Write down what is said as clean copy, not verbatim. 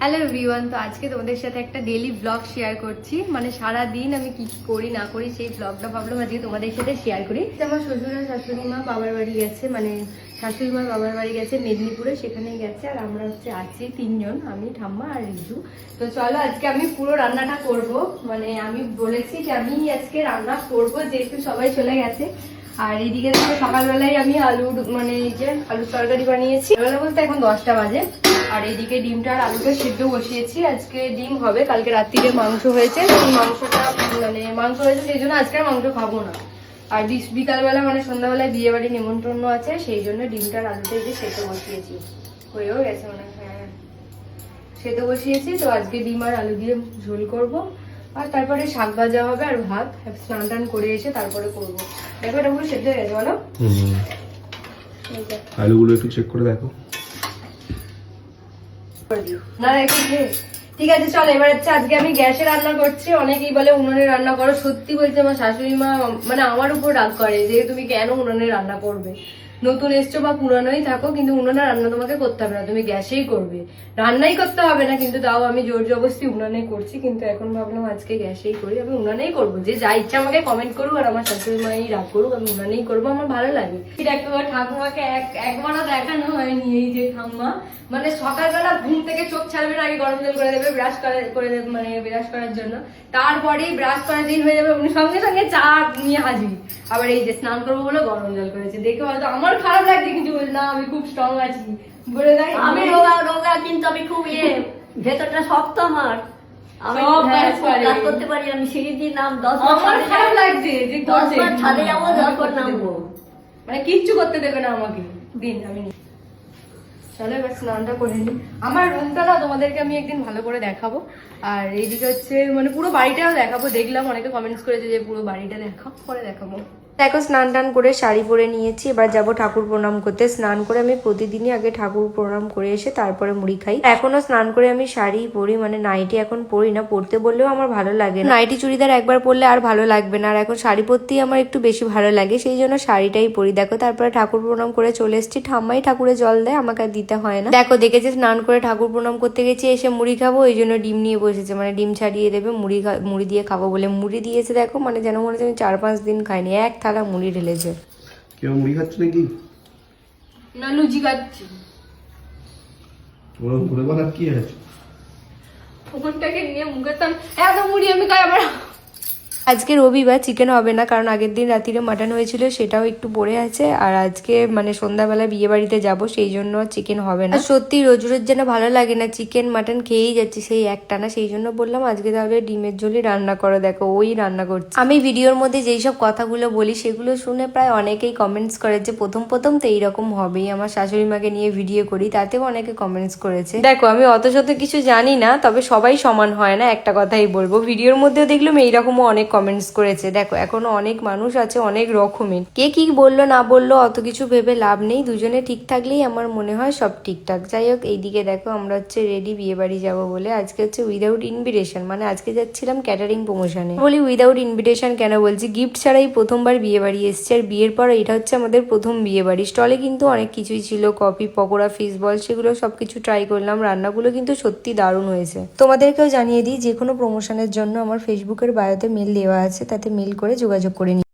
Hello everyone, তো আজকে তোমাদের সাথে একটা ডেইলি ব্লগ শেয়ার করছি। মানে সারা দিন আমি কি কি করি না করি সেই ব্লগটা ভাবলাম আজকে তোমাদের সাথে শেয়ার করি। আমার শ্বশুর আর শাশুড়ি মা বাবার বাড়ি গেছে, মানে শাশুড়ি মা বাবার বাড়ি গেছে মেদিনীপুরে, সেখানে গেছে। আর আমরা আছি তিনজন, আমি ঠাম্মা আর রিজু। তো চলো আজকে আমি পুরো রান্নাটা করব। মানে আমি বলেছি যে আমি আজকে রান্না করব, যেহেতু সবাই চলে গেছে। আর এইদিকে দেখো সকালবেলায় আমি আলুর তরকারি বানিয়েছি। সকালবেলা বলতে এখন 10টা বাজে। আর এইদিকে ডিমটা আর আলুটা সিদ্ধ বসিয়েছি। আজকে ডিম হবে, কালকে রাত্রিরে মাংস হয়েছে, মাংস হয়েছে সেই জন্য আজকে আর মাংস খাবো না। আর বিকালবেলা মানে সন্ধ্যাবেলায় বিয়ে বাড়ি নিমন্ত্রণ আছে, সেই জন্য ডিমটা আর আলুটা দিয়ে সেদ্ধ বসিয়েছি। হয়েও গেছে মানে, হ্যাঁ সেদ্ধ বসিয়েছি। তো আজকে ডিম আর আলু দিয়ে ঝোল করব, আর তারপরে শাক ভাজা হবে আর ভাত। স্নান টান করে এসে তারপরে করবো। দেখো এটা পুরো সেদ্ধ হয়ে গেছে, বলো। আলুগুলো একটু চেক করে দেখো। না ঠিক আছে, চল এবার হচ্ছে আজকে আমি গ্যাসে রান্না করছি। অনেকেই বলে উনুনে রান্না করো, সত্যি বলছে আমার শাশুড়ি মা মানে আমার উপর রাগ করে যে তুমি কেন উনুনে রান্না করবে। নতুন এসছো বা পুরানোই থাকো, কিন্তু উনুনে রান্না তোমাকে করতে হবে না, তুমি গ্যাসেই করবে। রান্নাই করতে হবে না, কিন্তু তাও আমি জোর জবরদস্তি উনানেই করছি। কিন্তু এখন ভাবলাম আজকে গ্যাসেই করি, আমি উনানেই করবো। যে যা ইচ্ছা আমাকে কমেন্ট করুক, আর আমার শাশুড়ি মাই রাগ করুক, আমি উনানেই করবো, আমার ভালো লাগে। ঠাকুমাকে একবারও দেখানো হয়নি। এই যে ঠাম্মা মানে সকালবেলা ঘুম থেকে চোখ ছাড়বে না, আগে গরম জল করে দেবে ব্রাশ করে দেবে, মানে ব্রাশ করার জন্য। তারপরেই ব্রাশ করার দিন হয়ে যাবে, উনি সঙ্গে সঙ্গে চা নিয়ে হাজির। আবার এই যে স্নান করবো বলে গরম জল করেছে, দেখে হয়তো আমার খারাপ লাগছে, কিন্তু না আমি খুব স্ট্রং আছি বলে দেয়। আমি রোগা কিন্তু আমি খুব ভেতরটা শক্ত আমার। আমি কাজ করতে পারি। আমি সিঁড়ি দিয়ে নাম 10 বার খারাপ লাগছে যে 10 বার ছাদে যাবো, 10 বার নামবো, মানে কিচ্ছু করতে দেবে না আমাকে দিন। আমি চলো এবার স্নানটা করে নিই। আমার রুমটা না তোমাদেরকে আমি একদিন ভালো করে দেখাবো। আর এইদিকে হচ্ছে মানে পুরো বাড়িটাও দেখাবো। দেখলাম অনেকে কমেন্টস করেছে যে পুরো বাড়িটা দেখাও, পরে দেখাবো। দেখো স্নান টান করে শাড়ি পরে নিয়েছি, এবার যাবো ঠাকুর প্রণাম করতে। স্নান করে আমি প্রতিদিনই আগে ঠাকুর প্রণাম করে এসে তারপরে মুড়ি খাই। এখনো স্নান করে আমি শাড়ি পরি, মানে নাইটি এখন পরি না, পরতে বললেও আমার ভালো লাগে না। নাইটি চুড়িদার একবার পরলে আর ভালো লাগবে না, আর এখন শাড়ি পরতেই আমার একটু বেশি ভালো লাগে, সেই জন্য শাড়িটাই পরি। দেখো তারপরে ঠাকুর প্রণাম করে চলে এসেছি। ঠাম্মাই ঠাকুরে জল দেয়, আমাকে আর দিতে হয় না। দেখো দেখেছে স্নান করে ঠাকুর প্রণাম করতে গেছি, এসে মুড়ি খাবো, এই জন্য ডিম নিয়ে বসেছে, মানে ডিম ছাড়িয়ে দেবে, মুড়ি দিয়ে খাবো বলে মুড়ি দিয়েছে। দেখো মানে যেন মনে হচ্ছে আমি 4-5 দিন খাইনি, এক থালা মুড়ি ঢেলেছে। কেউ মুড়ি খাচ্ছে নাকি? না লুচি খাচ্ছি। ওরা ঘুরে বলার কি আছে? ফোনটাকে নিয়ে মুখে তাম এত মুড়ি আমি খাই। আবার আজকে রবিবার, চিকেন হবে না, কারণ আগের দিন রাত্রিরে মাটন হয়েছিল, সেটাও একটু পড়ে আছে। আর আজকে মানে সন্ধ্যাবেলা বিয়ে বাড়িতে যাবো, সেই জন্য চিকেন হবে না। সত্যি রোজ রোজ যেন ভালো লাগে না, চিকেন মাটন খেয়েই যাচ্ছি সেই একটানা, সেই জন্য বললাম আজকে তাহলে ডিমের ঝোলই রান্না করো। দেখো ওই রান্না করছে। আমি ভিডিওর মধ্যে যেই সব কথাগুলো বলি সেগুলো শুনে প্রায় অনেকেই কমেন্টস করে যে প্রথম প্রথম তো এইরকম হবেই। আমার শাশুড়ি মাকে নিয়ে ভিডিও করি, তাতেও অনেকে কমেন্টস করেছে। দেখো আমি অত শত কিছু জানি না, তবে সবাই সমান হয় না, একটা কথাই বলবো। ভিডিওর মধ্যেও দেখলাম এইরকমও অনেক কমেন্টস করেছে। দেখো এখনো অনেক মানুষ আছে অনেক রকমের, কে কি বললো না বললো অত কিছু ভেবে লাভ নেই, দুজনে ঠিক থাকলেই আমার মনে হয় সব ঠিকঠাক। যাই হোক এইদিকে দেখো আমরা হচ্ছে রেডি বিয়ে বাড়ি যাবো বলে। আজকে হচ্ছে উইদাউট ইনভিটেশন, মানে আজকে যাচ্ছিলাম ক্যাটারিং প্রমোশনে। বলি উইদাউট ইনভিটেশন কেন বলছি, গিফট ছাড়াই প্রথমবার বিয়ে বাড়ি এসছে। আর বিয়ের পর এটা হচ্ছে আমাদের প্রথম বিয়ে বাড়ি। স্টলে কিন্তু অনেক কিছুই ছিল, কফি, পকোড়া, ফিশ বল, সেগুলো সবকিছু ট্রাই করলাম। রান্নাগুলো কিন্তু সত্যি দারুণ হয়েছে। তোমাদেরকেও জানিয়ে দিই, যে কোনো প্রমোশনের জন্য আমার ফেসবুকের বায়োতে মেল দেওয়া আছে, তাতে মেল করে যোগাযোগ করে নিই।